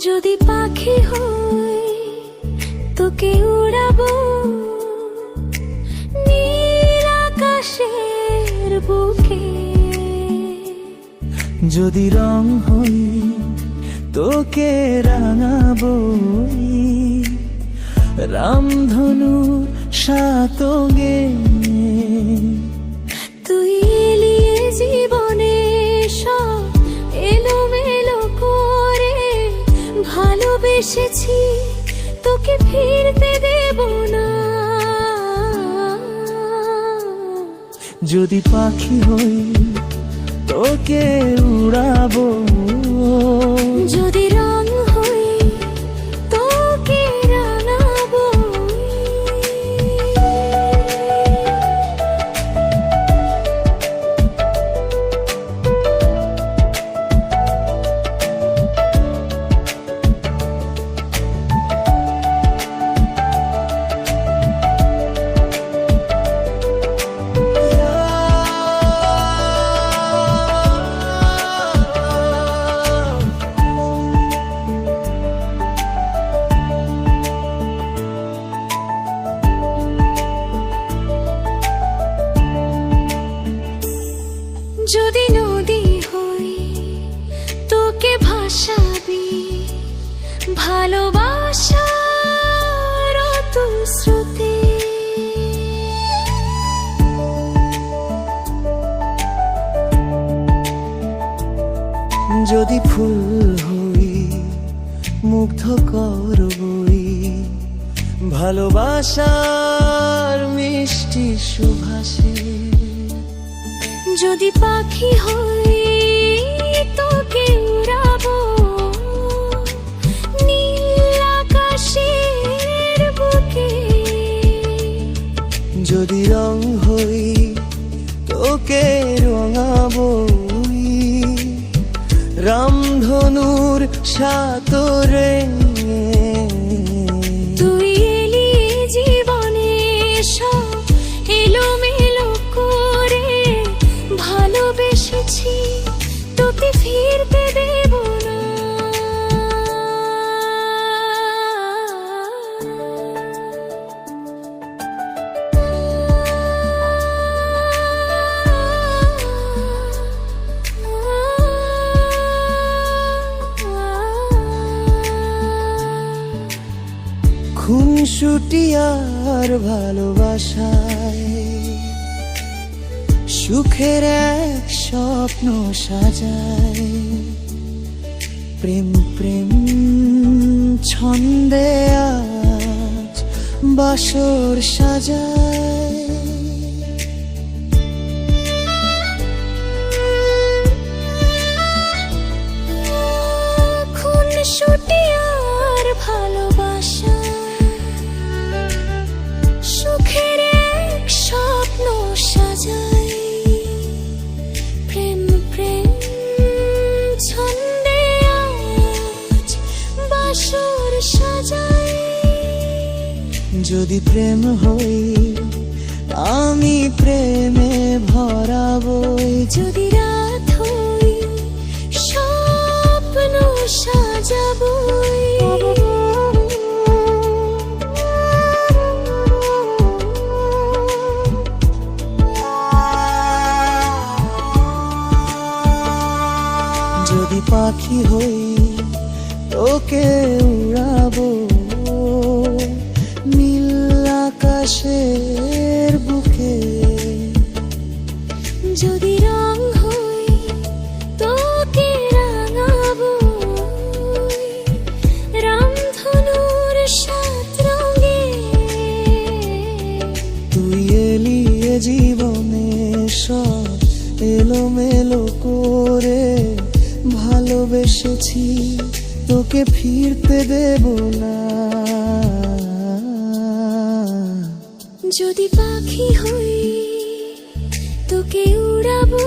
যদি পাখি হই তোকে উড়াবো নীল আকাশের বুকে। যদি রং হই তোকে রাঙাবো রামধনু সাতঙ্গে। তুই এলিয়ে জীবনে সব এলোমেলো করে ভালোবেসেছি তোকে ফিরতে দেব না। যদি পাখি হই তোকে উড়াবো যদি রং হই তোকে রাঙাবো। যদি নদী হই তোকে ভাসাবি ভালোবাসার অতুল স্রোতে। যদি ফুল হই মুগ্ধ করবই ভালোবাসার মিষ্টি সুভাষে। যদি পাখি হই তোকে উড়াবো নীল আকাশের বুকে। যদি রং হই তোকে রঙাবো রামধনুর সাতরে। তুই এলিয়ে জীবনে সব এলোমেলো করে ভালোবেসেছি তোকে ফিরতে দেব না। খুনসুটি আর ভালোবাসায় সুখের এক স্বপ্ন সাজায়। প্রেম প্রেম ছন্দে আজ বাসর সাজায়। খুনসুটি আর ভালোবাসা সুখের এক স্বপ্ন সাজায়। প্রেম প্রেম ছন্দে আজ বাসর সাজায়। যদি প্রেম হই আমি প্রেমে ভরাবই। যদি রাত হই স্বপ্ন সাজাবই। যদি পাখি হই তোকে উড়াবো নীল আকাশের বুকে। যদি রং হই তোকে রাঙাবো রামধনুর সাত রঙে। তুই এলিয়ে জীবনে সব এলোমেলো করে ভালোবেসেছি তোকে ফিরতে দেব না। যদি পাখি হই তোকে উড়াবো